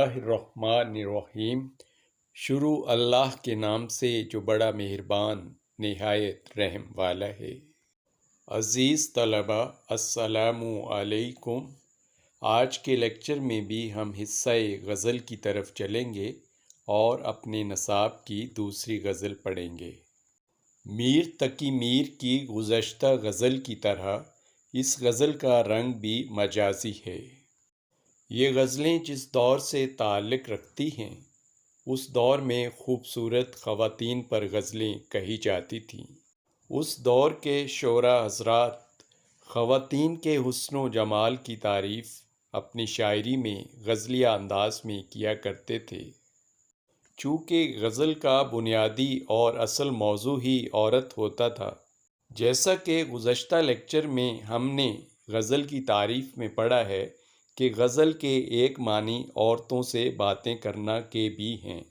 اللہ الرحمن الرحیم۔ شروع اللہ کے نام سے جو بڑا مہربان نہایت رحم والا ہے۔ عزیز طلبہ، السلام علیکم۔ آج کے لیکچر میں بھی ہم حصہ غزل کی طرف چلیں گے اور اپنے نصاب کی دوسری غزل پڑھیں گے۔ میر تقی میر کی گزشتہ غزل کی طرح اس غزل کا رنگ بھی مجازی ہے۔ یہ غزلیں جس دور سے تعلق رکھتی ہیں اس دور میں خوبصورت خواتین پر غزلیں کہی جاتی تھیں۔ اس دور کے شعراء حضرات خواتین کے حسن و جمال کی تعریف اپنی شاعری میں غزلیہ انداز میں کیا کرتے تھے۔ چونکہ غزل کا بنیادی اور اصل موضوع ہی عورت ہوتا تھا، جیسا کہ گزشتہ لیکچر میں ہم نے غزل کی تعریف میں پڑھا ہے کہ غزل کے ایک معنی عورتوں سے باتیں کرنا کے بھی ہیں۔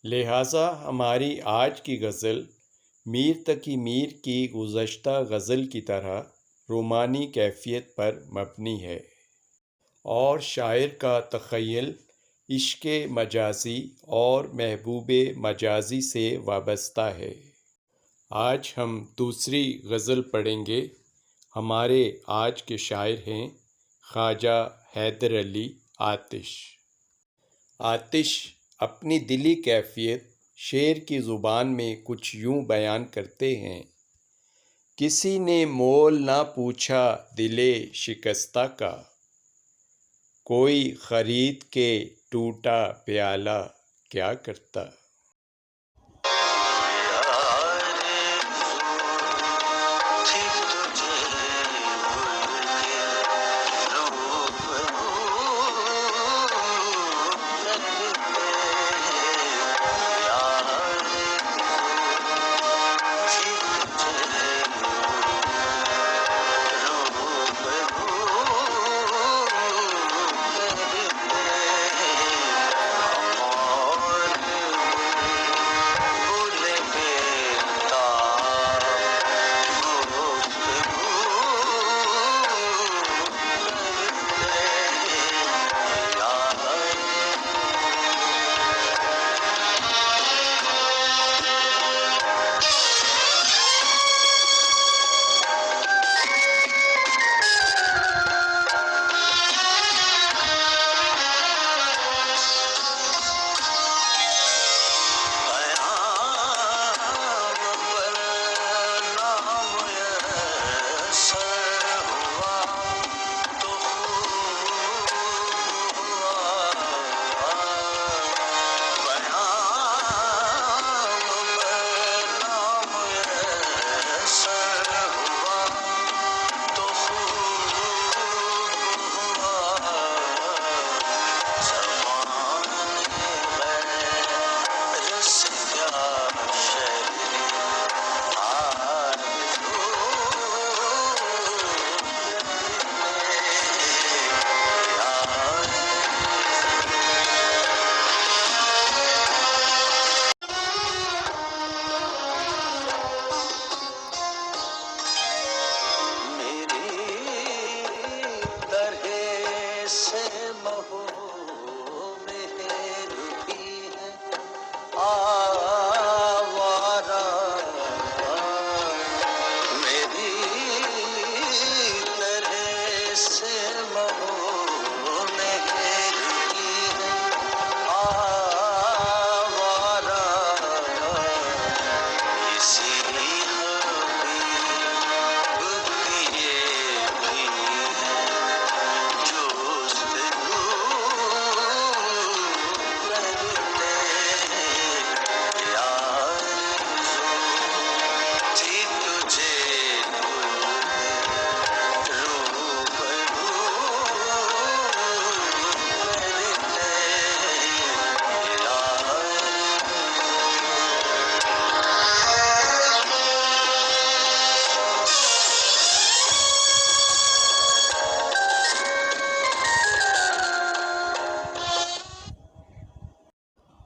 لہٰذا ہماری آج کی غزل میر تقی میر کی گزشتہ غزل کی طرح رومانی کیفیت پر مبنی ہے اور شاعر کا تخیل عشق مجازی اور محبوب مجازی سے وابستہ ہے۔ آج ہم دوسری غزل پڑھیں گے۔ ہمارے آج کے شاعر ہیں خواجہ حیدر علی آتش۔ آتش اپنی دلی کیفیت شعر کی زبان میں کچھ یوں بیان کرتے ہیں: کسی نے مول نہ پوچھا دل شکستہ کا، کوئی خرید کے ٹوٹا پیالہ کیا کرتا۔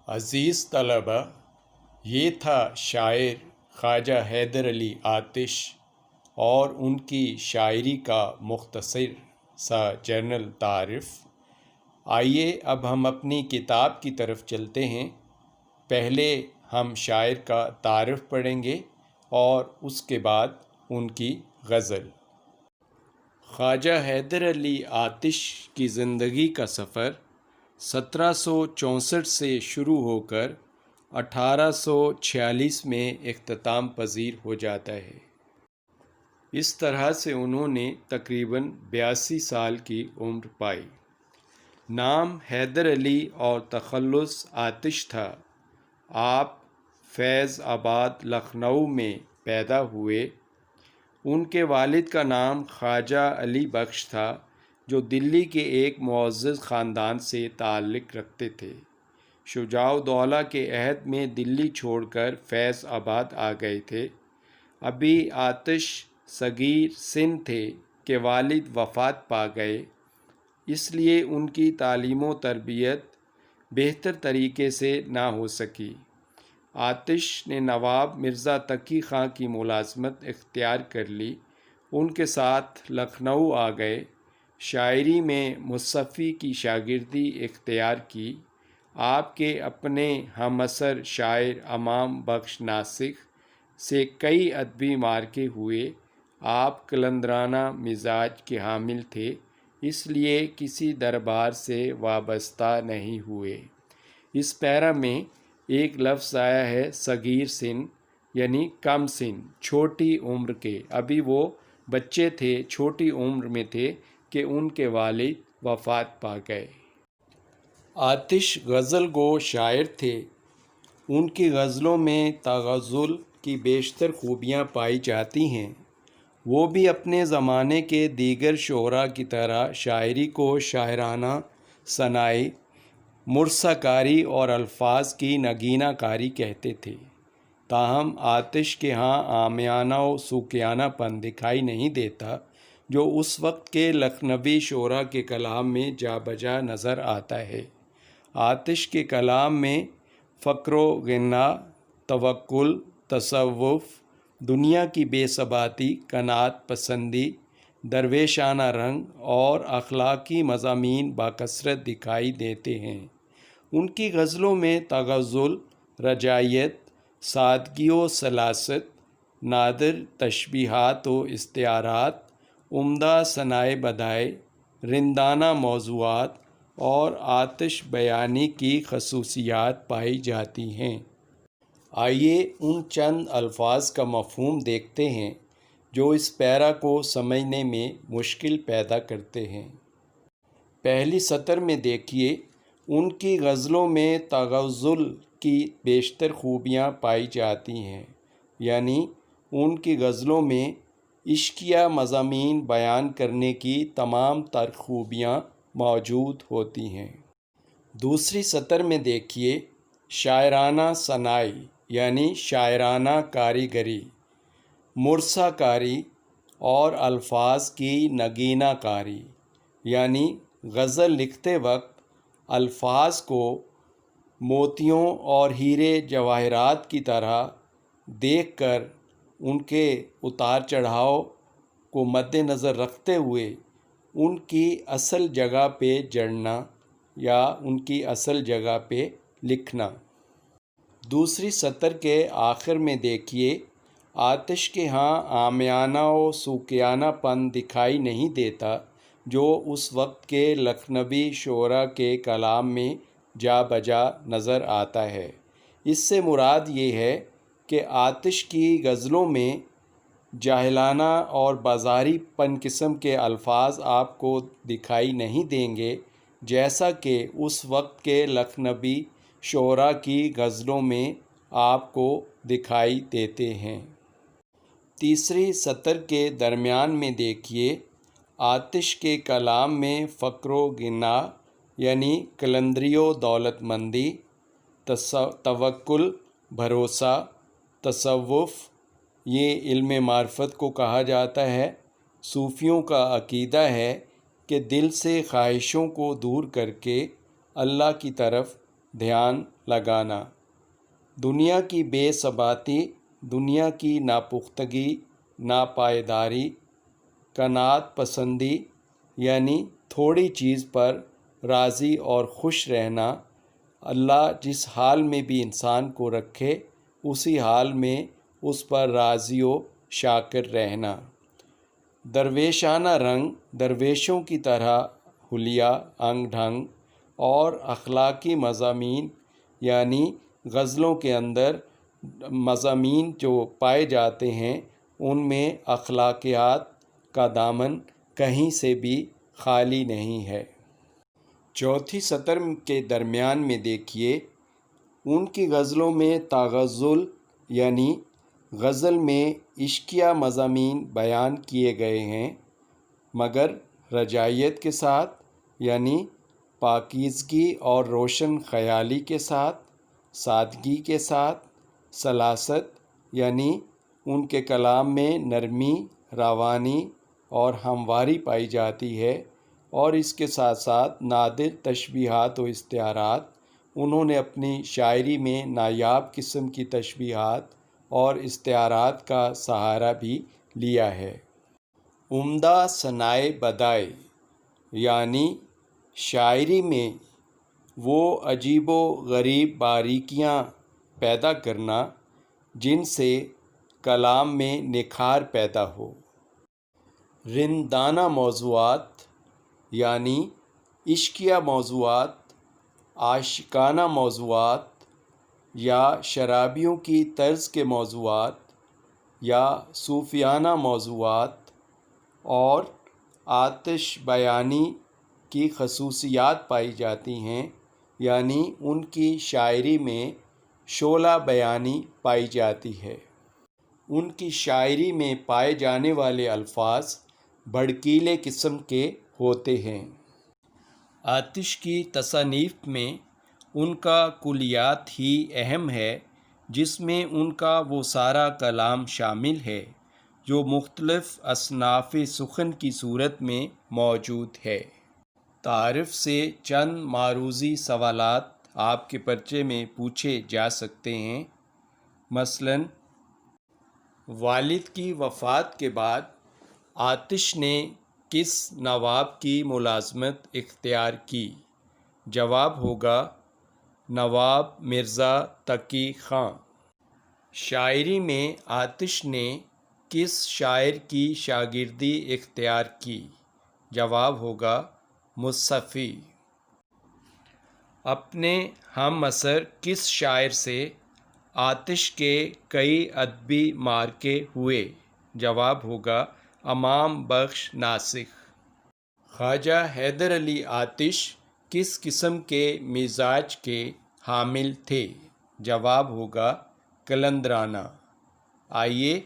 عزیز طلبہ، یہ تھا شاعر خواجہ حیدر علی آتش اور ان کی شاعری کا مختصر سا جنرل تعارف۔ آئیے اب ہم اپنی کتاب کی طرف چلتے ہیں۔ پہلے ہم شاعر کا تعارف پڑھیں گے اور اس کے بعد ان کی غزل۔ خواجہ حیدر علی آتش کی زندگی کا سفر 1764 سے شروع ہو کر 1846 میں اختتام پذیر ہو جاتا ہے۔ اس طرح سے انہوں نے تقریباً 82 سال کی عمر پائی۔ نام حیدر علی اور تخلص آتش تھا۔ آپ فیض آباد لکھنؤ میں پیدا ہوئے۔ ان کے والد کا نام خواجہ علی بخش تھا، جو دلی کے ایک معزز خاندان سے تعلق رکھتے تھے۔ شجاع الدولہ کے عہد میں دلی چھوڑ کر فیض آباد آ گئے تھے۔ ابھی آتش صغیر سن تھے کہ والد وفات پا گئے، اس لیے ان کی تعلیم و تربیت بہتر طریقے سے نہ ہو سکی۔ آتش نے نواب مرزا تقی خاں کی ملازمت اختیار کر لی، ان کے ساتھ لکھنؤ آ گئے۔ شاعری میں مصفی کی شاگردی اختیار کی۔ آپ کے اپنے ہم عصر شاعر امام بخش ناسخ سے کئی ادبی معرکے ہوئے۔ آپ قلندرانہ مزاج کے حامل تھے، اس لیے کسی دربار سے وابستہ نہیں ہوئے۔ اس پیرا میں ایک لفظ آیا ہے صغیر سن، یعنی کم سن، چھوٹی عمر کے۔ ابھی وہ بچے تھے، چھوٹی عمر میں تھے کہ ان کے والد وفات پا گئے۔ آتش غزل گو شاعر تھے۔ ان کی غزلوں میں تغزل کی بیشتر خوبیاں پائی جاتی ہیں۔ وہ بھی اپنے زمانے کے دیگر شعراء کی طرح شاعری کو شاعرانہ صناعی، مرثیہ کاری اور الفاظ کی نگینہ کاری کہتے تھے۔ تاہم آتش کے ہاں عامیانہ و سوکیانہ پن دکھائی نہیں دیتا، جو اس وقت کے لکھنوی شعراء کے کلام میں جا بجا نظر آتا ہے۔ آتش کے کلام میں فقر و غنا، توکل، تصوف، دنیا کی بے ثباتی، قناعت پسندی، درویشانہ رنگ اور اخلاقی مضامین بکثرت دکھائی دیتے ہیں۔ ان کی غزلوں میں تغزل، رجاعیت، سادگی و سلاست، نادر تشبیہات و استعارات، عمدہ صنائع بدائع، رندانہ موضوعات اور آتش بیانی کی خصوصیات پائی جاتی ہیں۔ آئیے ان چند الفاظ کا مفہوم دیکھتے ہیں جو اس پیرا کو سمجھنے میں مشکل پیدا کرتے ہیں۔ پہلی سطر میں دیکھیے، ان کی غزلوں میں تغزل کی بیشتر خوبیاں پائی جاتی ہیں، یعنی ان کی غزلوں میں عشقیہ مضامین بیان کرنے کی تمام تر خوبیاں موجود ہوتی ہیں۔ دوسری سطر میں دیکھیے، شاعرانہ صناعی یعنی شاعرانہ کاریگری، مرثیہ کاری اور الفاظ کی نگینہ کاری، یعنی غزل لکھتے وقت الفاظ کو موتیوں اور ہیرے جواہرات کی طرح دیکھ کر ان کے اتار چڑھاؤ کو مد نظر رکھتے ہوئے ان کی اصل جگہ پہ جڑنا یا ان کی اصل جگہ پہ لکھنا۔ دوسری سطر کے آخر میں دیکھیے، آتش کے ہاں عامیانہ و سوکیانہ پن دکھائی نہیں دیتا، جو اس وقت کے لکھنوی شعراء کے کلام میں جا بجا نظر آتا ہے۔ اس سے مراد یہ ہے کہ آتش کی غزلوں میں جاہلانہ اور بازاری پن قسم کے الفاظ آپ کو دکھائی نہیں دیں گے، جیسا کہ اس وقت کے لکھنوی شعراء کی غزلوں میں آپ کو دکھائی دیتے ہیں۔ تیسری سطر کے درمیان میں دیکھیے، آتش کے کلام میں فقر و غنا یعنی قلندری و دولت مندی، توکل، بھروسہ، تصوف، یہ علم معرفت کو کہا جاتا ہے۔ صوفیوں کا عقیدہ ہے کہ دل سے خواہشوں کو دور کر کے اللہ کی طرف دھیان لگانا، دنیا کی بے ثباتی، دنیا کی ناپختگی، ناپائیداری، قناعت پسندی یعنی تھوڑی چیز پر راضی اور خوش رہنا، اللہ جس حال میں بھی انسان کو رکھے اسی حال میں اس پر راضی و شاکر رہنا۔ درویشانہ رنگ، درویشوں کی طرح حلیہ، انگ ڈھنگ اور اخلاقی مضامین یعنی غزلوں کے اندر مضامین جو پائے جاتے ہیں ان میں اخلاقیات کا دامن کہیں سے بھی خالی نہیں ہے۔ چوتھی سطر کے درمیان میں دیکھیے، ان کی غزلوں میں تغزل یعنی غزل میں عشقیہ مضامین بیان کیے گئے ہیں، مگر رجائیت کے ساتھ یعنی پاکیزگی اور روشن خیالی کے ساتھ، سادگی کے ساتھ، سلاست یعنی ان کے کلام میں نرمی، روانی اور ہمواری پائی جاتی ہے، اور اس کے ساتھ ساتھ نادر تشبیہات و استعارات۔ انہوں نے اپنی شاعری میں نایاب قسم کی تشبیہات اور استعارات کا سہارا بھی لیا ہے۔ عمدہ صنائع بدائع یعنی شاعری میں وہ عجیب و غریب باریکیاں پیدا کرنا جن سے کلام میں نکھار پیدا ہو۔ رندانہ موضوعات یعنی عشقیہ موضوعات، عاشقانہ موضوعات یا شرابیوں کی طرز کے موضوعات یا صوفیانہ موضوعات اور آتش بیانی کی خصوصیات پائی جاتی ہیں، یعنی ان کی شاعری میں شعلہ بیانی پائی جاتی ہے۔ ان کی شاعری میں پائے جانے والے الفاظ بھڑکیلے قسم کے ہوتے ہیں۔ آتش کی تصانیف میں ان کا کلیات ہی اہم ہے، جس میں ان کا وہ سارا کلام شامل ہے جو مختلف اصناف سخن کی صورت میں موجود ہے۔ تعارف سے چند معروضی سوالات آپ کے پرچے میں پوچھے جا سکتے ہیں۔ مثلاً، والد کی وفات کے بعد آتش نے کس نواب کی ملازمت اختیار کی؟ جواب ہوگا نواب مرزا تقی خان۔ شاعری میں آتش نے کس شاعر کی شاگردی اختیار کی؟ جواب ہوگا مصفی۔ اپنے ہم عصر کس شاعر سے آتش کے کئی ادبی معرکے ہوئے؟ جواب ہوگا امام بخش ناسخ۔ خواجہ حیدر علی آتش کس قسم کے مزاج کے حامل تھے؟ جواب ہوگا قلندرانہ۔ آئیے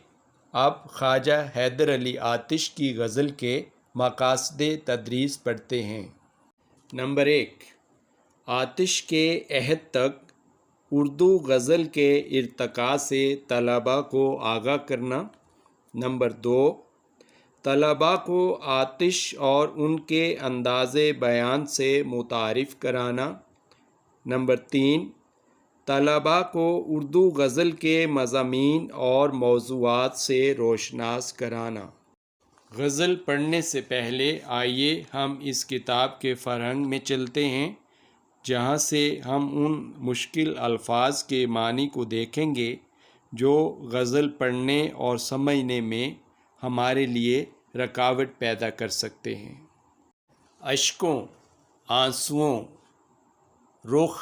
اب خواجہ حیدر علی آتش کی غزل کے مقاصد تدریس پڑھتے ہیں۔ نمبر 1، آتش کے عہد تک اردو غزل کے ارتقاء سے طلباء کو آگاہ کرنا۔ نمبر 2، طلباء کو آتش اور ان کے انداز بیان سے متعارف کرانا۔ نمبر 3، طلباء کو اردو غزل کے مضامین اور موضوعات سے روشناس کرانا۔ غزل پڑھنے سے پہلے آئیے ہم اس کتاب کے فرہنگ میں چلتے ہیں، جہاں سے ہم ان مشکل الفاظ کے معنی کو دیکھیں گے جو غزل پڑھنے اور سمجھنے میں ہمارے لیے رکاوٹ پیدا کر سکتے ہیں۔ اشکوں، آنسوؤں، رخ،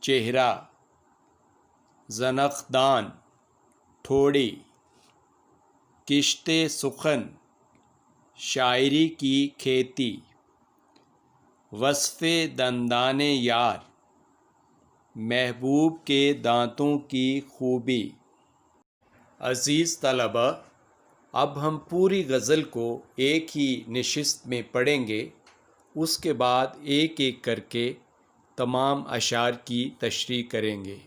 چہرہ، زنخدان، ٹھوڑی، کشت سخن، شاعری کی کھیتی، وصف دندان یار، محبوب کے دانتوں کی خوبی۔ عزیز طلباء، اب ہم پوری غزل کو ایک ہی نشست میں پڑھیں گے، اس کے بعد ایک ایک کر کے تمام اشعار کی تشریح کریں گے۔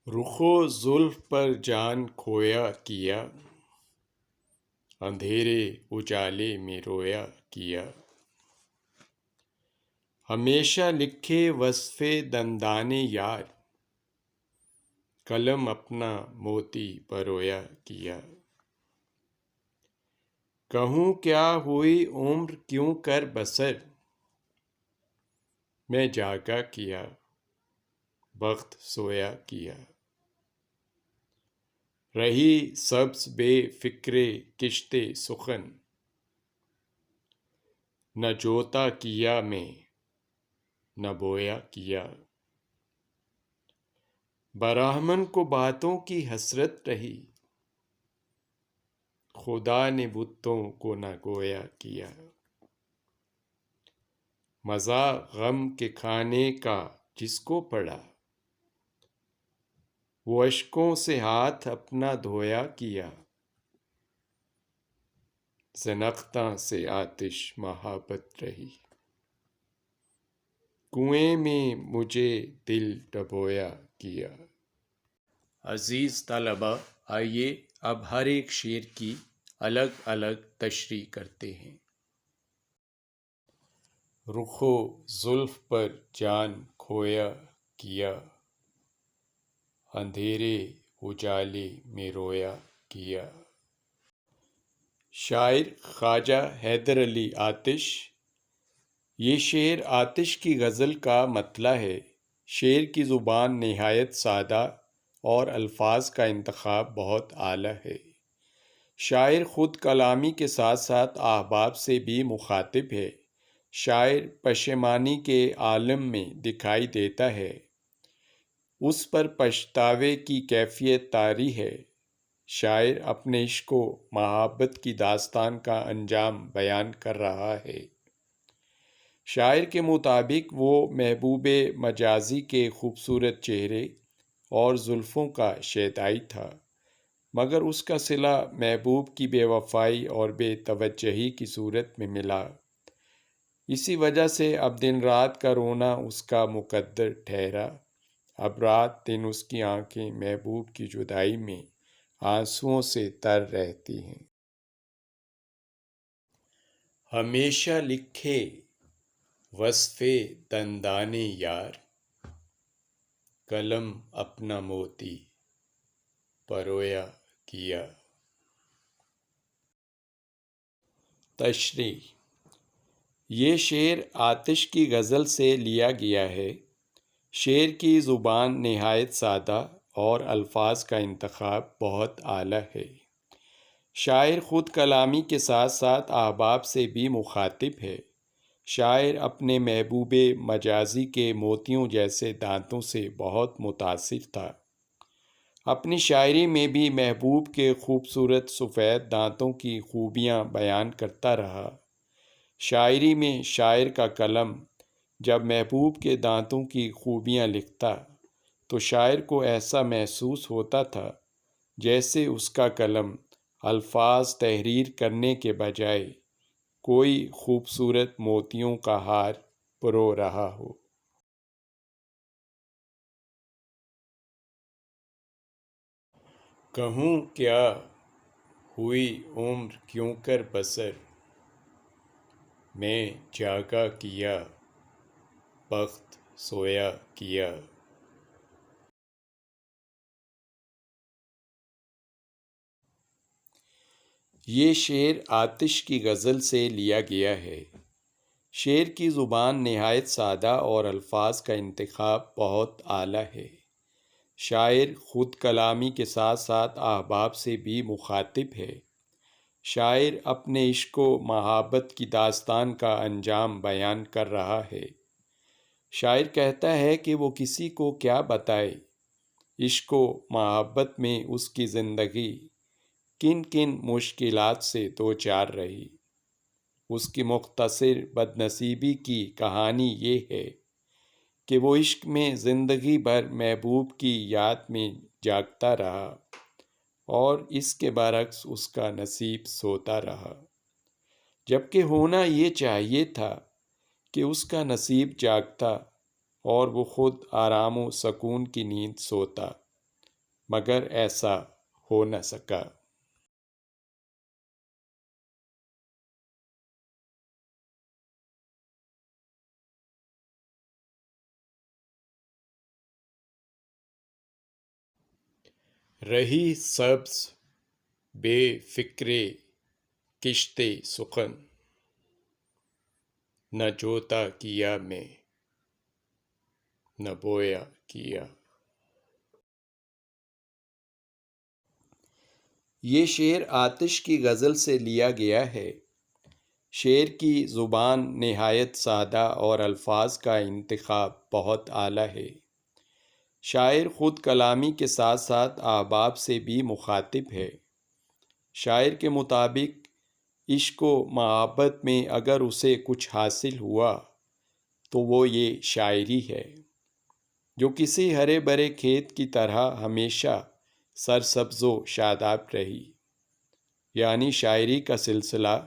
رخ و زلف پر جان کھویا کیا، اندھیرے اجالے میں رویا کیا، ہمیشہ لکھے وصف دندان یار، قلم اپنا موتی پرویا کیا۔ کہوں کیا ہوئی عمر کیوں کر بسر، میں جاگا کیا بخت سویا کیا، رہی سبز بے فکرے کشتے سخن، نہ جوتا کیا میں نہ بویا کیا، براہمن کو باتوں کی حسرت رہی، خدا نے بتوں کو نہ گویا کیا، مزہ غم کے کھانے کا جس کو پڑا، وہ اشکوں سے ہاتھ اپنا دھویا کیا، زنخداں سے آتش محبت رہی، کنویں میں مجھے دل ڈبویا کیا۔ عزیز طلباء، آئیے اب ہر ایک شعر کی الگ الگ تشریح کرتے ہیں۔ رخو زلف پر جان کھویا کیا، اندھیرے اجالے میں رویا کیا۔ شاعر خواجہ حیدر علی آتش۔ یہ شعر آتش کی غزل کا مطلع ہے۔ شعر کی زبان نہایت سادہ اور الفاظ کا انتخاب بہت اعلیٰ ہے۔ شاعر خود کلامی کے ساتھ ساتھ احباب سے بھی مخاطب ہے۔ شاعر پشیمانی کے عالم میں دکھائی دیتا ہے، اس پر پچھتاوے کی کیفیت طاری ہے۔ شاعر اپنے عشق و محبت کی داستان کا انجام بیان کر رہا ہے۔ شاعر کے مطابق وہ محبوب مجازی کے خوبصورت چہرے اور زلفوں کا شیدائی تھا، مگر اس کا صلہ محبوب کی بے وفائی اور بے توجہی کی صورت میں ملا۔ اسی وجہ سے اب دن رات کا رونا اس کا مقدر ٹھہرا۔ اب رات دن اس کی آنکھیں محبوب کی جدائی میں آنسوؤں سے تر رہتی ہیں۔ ہمیشہ لکھے وصف دندان یار، قلم اپنا موتی پرویا کیا۔ تشریح: یہ شعر آتش کی غزل سے لیا گیا ہے۔ شعر کی زبان نہایت سادہ اور الفاظ کا انتخاب بہت اعلیٰ ہے۔ شاعر خود کلامی کے ساتھ ساتھ احباب سے بھی مخاطب ہے۔ شاعر اپنے محبوب مجازی کے موتیوں جیسے دانتوں سے بہت متاثر تھا۔ اپنی شاعری میں بھی محبوب کے خوبصورت سفید دانتوں کی خوبیاں بیان کرتا رہا۔ شاعری میں شاعر کا قلم جب محبوب کے دانتوں کی خوبیاں لکھتا تو شاعر کو ایسا محسوس ہوتا تھا جیسے اس کا قلم الفاظ تحریر کرنے کے بجائے کوئی خوبصورت موتیوں کا ہار پرو رہا ہو۔ کہوں کیا ہوئی عمر کیوں کر بسر، میں جاگا کیا بخت سویا کیا۔ یہ شعر آتش کی غزل سے لیا گیا ہے۔ شعر کی زبان نہایت سادہ اور الفاظ کا انتخاب بہت اعلیٰ ہے۔ شاعر خود کلامی کے ساتھ ساتھ احباب سے بھی مخاطب ہے۔ شاعر اپنے عشق و محبت کی داستان کا انجام بیان کر رہا ہے۔ شاعر کہتا ہے کہ وہ کسی کو کیا بتائے، عشق و محبت میں اس کی زندگی کن کن مشکلات سے دوچار رہی۔ اس کی مختصر بدنصیبی کی کہانی یہ ہے کہ وہ عشق میں زندگی بھر محبوب کی یاد میں جاگتا رہا اور اس کے برعکس اس کا نصیب سوتا رہا، جبکہ ہونا یہ چاہیے تھا کہ اس کا نصیب جاگتا اور وہ خود آرام و سکون کی نیند سوتا، مگر ایسا ہو نہ سکا۔ رہی سبز بے فکرے کشتے سخن، نہ جوتا کیا میں نہ بویا کیا۔ یہ شعر آتش کی غزل سے لیا گیا ہے۔ شعر کی زبان نہایت سادہ اور الفاظ کا انتخاب بہت اعلیٰ ہے۔ شاعر خود کلامی کے ساتھ ساتھ احباب سے بھی مخاطب ہے۔ شاعر کے مطابق عشق و محبت میں اگر اسے کچھ حاصل ہوا تو وہ یہ شاعری ہے، جو کسی ہرے بھرے کھیت کی طرح ہمیشہ سرسبز و شاداب رہی۔ یعنی شاعری کا سلسلہ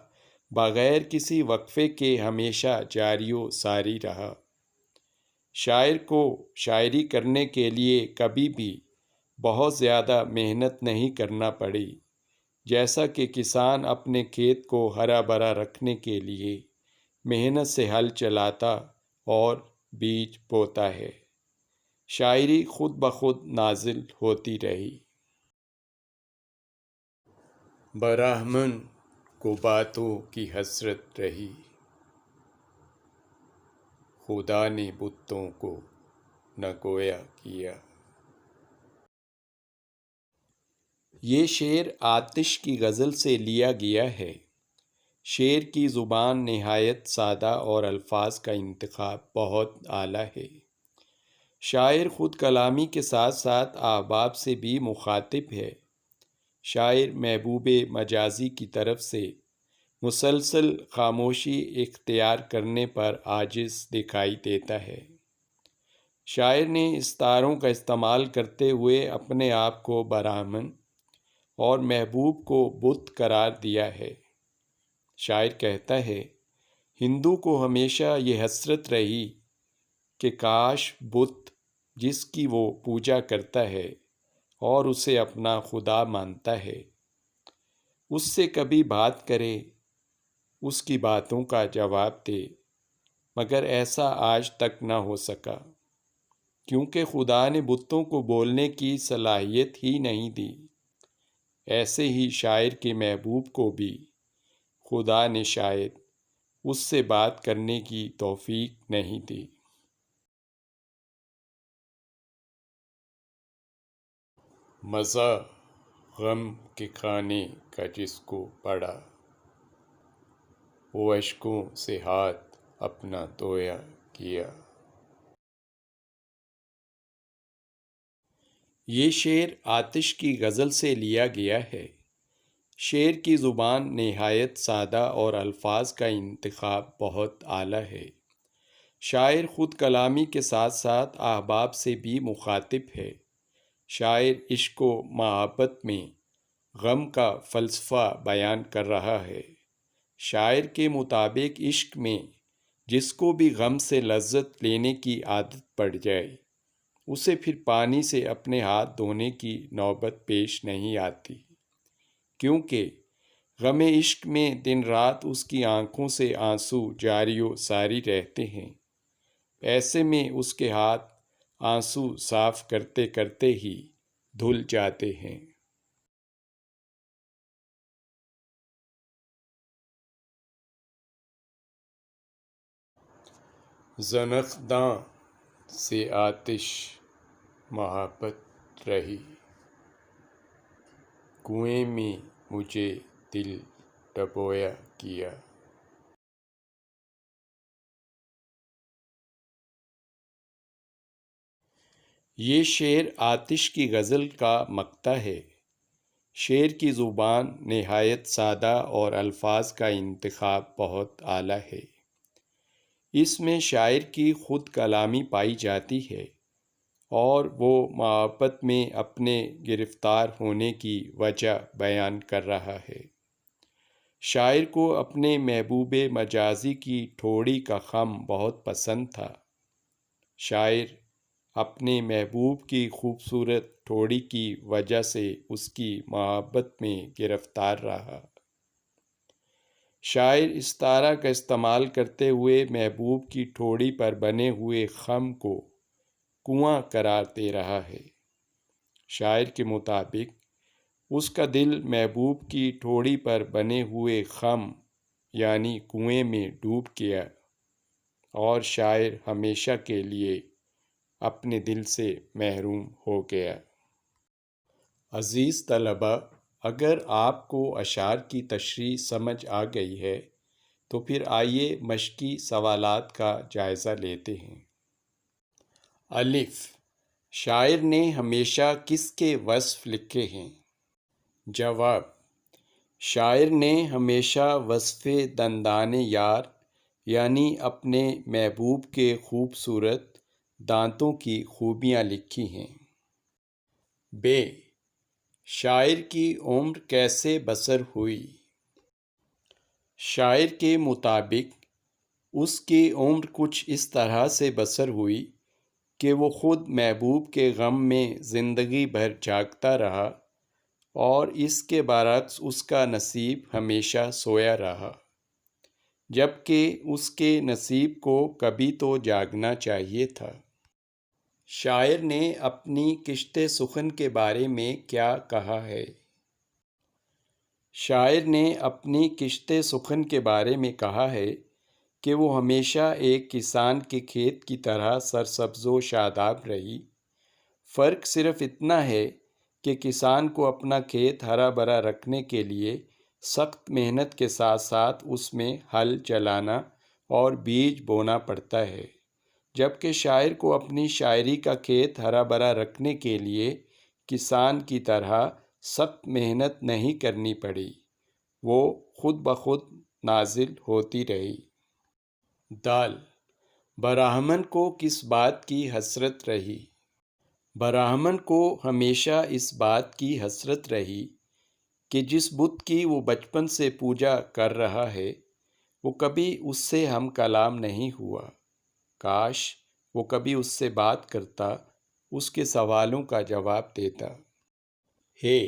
بغیر کسی وقفے کے ہمیشہ جاری و ساری رہا۔ شاعر کو شاعری کرنے کے لیے کبھی بھی بہت زیادہ محنت نہیں کرنا پڑی، جیسا کہ کسان اپنے کھیت کو ہرا بھرا رکھنے کے لیے محنت سے ہل چلاتا اور بیج بوتا ہے۔ شاعری خود بخود نازل ہوتی رہی۔ براہمن کو باتوں کی حسرت رہی، خدا نے بتوں کو نہ گویا کیا۔ یہ شعر آتش کی غزل سے لیا گیا ہے۔ شعر کی زبان نہایت سادہ اور الفاظ کا انتخاب بہت اعلیٰ ہے۔ شاعر خود کلامی کے ساتھ ساتھ احباب سے بھی مخاطب ہے۔ شاعر محبوب مجازی کی طرف سے مسلسل خاموشی اختیار کرنے پر عاجز دکھائی دیتا ہے۔ شاعر نے استعاروں کا استعمال کرتے ہوئے اپنے آپ کو برہمن اور محبوب کو بت قرار دیا ہے۔ شاعر کہتا ہے، ہندو کو ہمیشہ یہ حسرت رہی کہ کاش بت جس کی وہ پوجا کرتا ہے اور اسے اپنا خدا مانتا ہے، اس سے کبھی بات کرے، اس کی باتوں کا جواب دے، مگر ایسا آج تک نہ ہو سکا، کیونکہ خدا نے بتوں کو بولنے کی صلاحیت ہی نہیں دی۔ ایسے ہی شاعر کے محبوب کو بھی خدا نے شاید اس سے بات کرنے کی توفیق نہیں دی۔ مزہ غم کے کھانے کا جس کو پڑا، وہ اشکوں سے ہاتھ اپنا دھویا کیا۔ یہ شعر آتش کی غزل سے لیا گیا ہے۔ شعر کی زبان نہایت سادہ اور الفاظ کا انتخاب بہت اعلیٰ ہے۔ شاعر خود کلامی کے ساتھ ساتھ احباب سے بھی مخاطب ہے۔ شاعر عشق و محبت میں غم کا فلسفہ بیان کر رہا ہے۔ شاعر کے مطابق عشق میں جس کو بھی غم سے لذت لینے کی عادت پڑ جائے، اسے پھر پانی سے اپنے ہاتھ دھونے کی نوبت پیش نہیں آتی، کیونکہ غم عشق میں دن رات اس کی آنکھوں سے آنسو جاری و ساری رہتے ہیں۔ ایسے میں اس کے ہاتھ آنسو صاف کرتے کرتے ہی دھل جاتے ہیں۔ زنخداں سے آتش محبت رہی، کنویں میں مجھے دل ڈبویا کیا۔ یہ شعر آتش کی غزل کا مقطع ہے۔ شعر کی زبان نہایت سادہ اور الفاظ کا انتخاب بہت اعلیٰ ہے۔ اس میں شاعر کی خود کلامی پائی جاتی ہے اور وہ محبت میں اپنے گرفتار ہونے کی وجہ بیان کر رہا ہے۔ شاعر کو اپنے محبوب مجازی کی ٹھوڑی کا خم بہت پسند تھا۔ شاعر اپنے محبوب کی خوبصورت ٹھوڑی کی وجہ سے اس کی محبت میں گرفتار رہا۔ شاعر استعارہ کا استعمال کرتے ہوئے محبوب کی ٹھوڑی پر بنے ہوئے خم کو کنواں قرار دے رہا ہے۔ شاعر کے مطابق اس کا دل محبوب کی ٹھوڑی پر بنے ہوئے خم یعنی کنویں میں ڈوب گیا اور شاعر ہمیشہ کے لیے اپنے دل سے محروم ہو گیا۔ عزیز طلباء، اگر آپ کو اشعار کی تشریح سمجھ آ گئی ہے تو پھر آئیے مشقی سوالات کا جائزہ لیتے ہیں۔ الف، شاعر نے ہمیشہ کس کے وصف لکھے ہیں؟ جواب، شاعر نے ہمیشہ وصف دندان یار یعنی اپنے محبوب کے خوبصورت دانتوں کی خوبیاں لکھی ہیں۔ ب، شاعر کی عمر کیسے بسر ہوئی؟ شاعر کے مطابق اس کی عمر کچھ اس طرح سے بسر ہوئی کہ وہ خود محبوب کے غم میں زندگی بھر جاگتا رہا اور اس کے برعکس اس کا نصیب ہمیشہ سویا رہا، جبکہ اس کے نصیب کو کبھی تو جاگنا چاہیے تھا۔ شاعر نے اپنی کشت سخن کے بارے میں کیا کہا ہے؟ شاعر نے اپنی کشت سخن کے بارے میں کہا ہے کہ وہ ہمیشہ ایک کسان کے کھیت کی طرح سرسبز و شاداب رہی۔ فرق صرف اتنا ہے کہ کسان کو اپنا کھیت ہرا بھرا رکھنے کے لیے سخت محنت کے ساتھ ساتھ اس میں ہل چلانا اور بیج بونا پڑتا ہے، جبکہ شاعر کو اپنی شاعری کا کھیت ہرا بھرا رکھنے کے لیے کسان کی طرح سخت محنت نہیں کرنی پڑی، وہ خود بخود نازل ہوتی رہی۔ دال، برہمن کو کس بات کی حسرت رہی؟ برہمن کو ہمیشہ اس بات کی حسرت رہی کہ جس بت کی وہ بچپن سے پوجا کر رہا ہے وہ کبھی اس سے ہم کلام نہیں ہوا، کاش وہ کبھی اس سے بات کرتا، اس کے سوالوں کا جواب دیتا۔ ہے،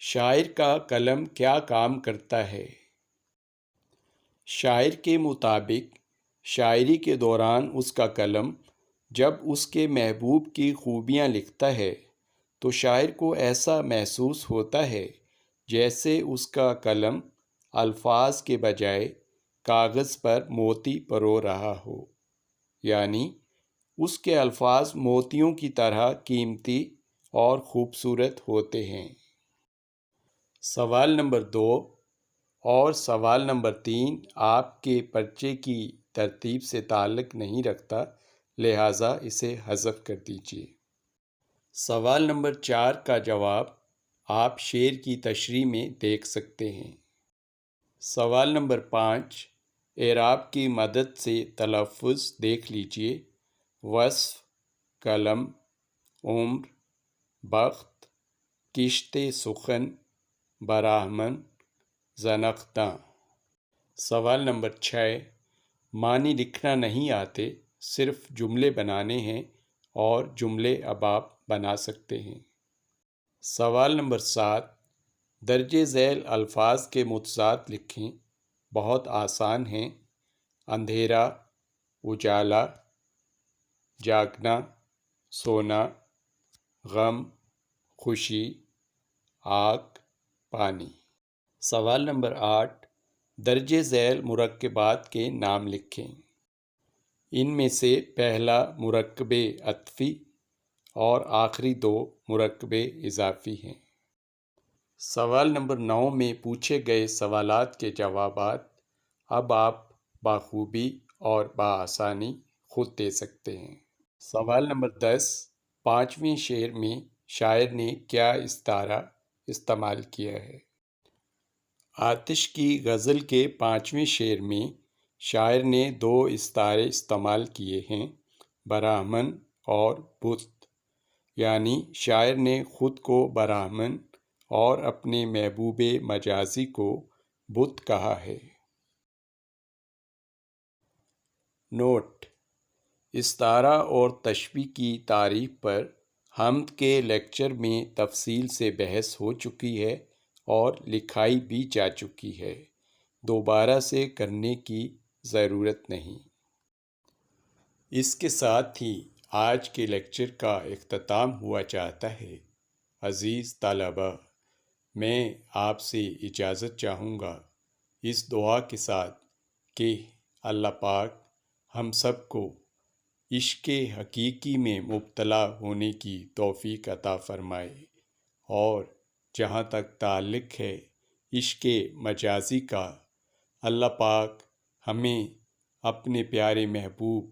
شاعر کا قلم کیا کام کرتا ہے؟ شاعر کے مطابق شاعری کے دوران اس کا قلم جب اس کے محبوب کی خوبیاں لکھتا ہے تو شاعر کو ایسا محسوس ہوتا ہے جیسے اس کا قلم الفاظ کے بجائے کاغذ پر موتی پرو رہا ہو، یعنی اس کے الفاظ موتیوں کی طرح قیمتی اور خوبصورت ہوتے ہیں۔ سوال نمبر 2 اور سوال نمبر 3 آپ کے پرچے کی ترتیب سے تعلق نہیں رکھتا، لہٰذا اسے حذف کر دیجیے۔ سوال نمبر 4 کا جواب آپ شعر کی تشریح میں دیکھ سکتے ہیں۔ سوال نمبر 5 اعراب کی مدد سے تلفظ دیکھ لیجیے۔ وصف، قلم، عمر، بخت، کشت سخن، برہمن، زنخداں۔ سوال نمبر 6 معنی لکھنا نہیں آتے، صرف جملے بنانے ہیں اور جملے اب آپ بنا سکتے ہیں۔ سوال نمبر 7 درج ذیل الفاظ کے متضاد لکھیں، بہت آسان ہیں: اندھیرا، اجالا، جاگنا، سونا، غم، خوشی، آگ، پانی۔ سوال نمبر 8 درج ذیل مرکبات کے نام لکھیں، ان میں سے پہلا مرکب عطفی اور آخری 2 مرکب اضافی ہیں۔ سوال نمبر 9 میں پوچھے گئے سوالات کے جوابات اب آپ بخوبی اور بآسانی خود دے سکتے ہیں۔ سوال نمبر 10 5ویں شعر میں شاعر نے کیا استعارہ استعمال کیا ہے؟ آتش کی غزل کے 5ویں شعر میں شاعر نے 2 استعارے استعمال کیے ہیں، برہمن اور بت، یعنی شاعر نے خود کو برہمن اور اپنے محبوب مجازی کو بت کہا ہے۔ نوٹ: استعارہ اور تشبیہ کی تعریف پر حمد کے لیکچر میں تفصیل سے بحث ہو چکی ہے اور لکھائی بھی جا چکی ہے، دوبارہ سے کرنے کی ضرورت نہیں۔ اس کے ساتھ ہی آج کے لیکچر کا اختتام ہوا چاہتا ہے۔ عزیز طلباء، میں آپ سے اجازت چاہوں گا اس دعا کے ساتھ کہ اللہ پاک ہم سب کو عشق حقیقی میں مبتلا ہونے کی توفیق عطا فرمائے، اور جہاں تک تعلق ہے عشق مجازی کا، اللہ پاک ہمیں اپنے پیارے محبوب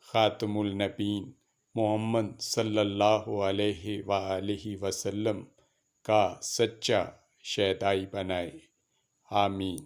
خاتم النبیین محمد صلی اللہ علیہ وآلہ وسلم کا سچا شیدائی بنائے، آمین۔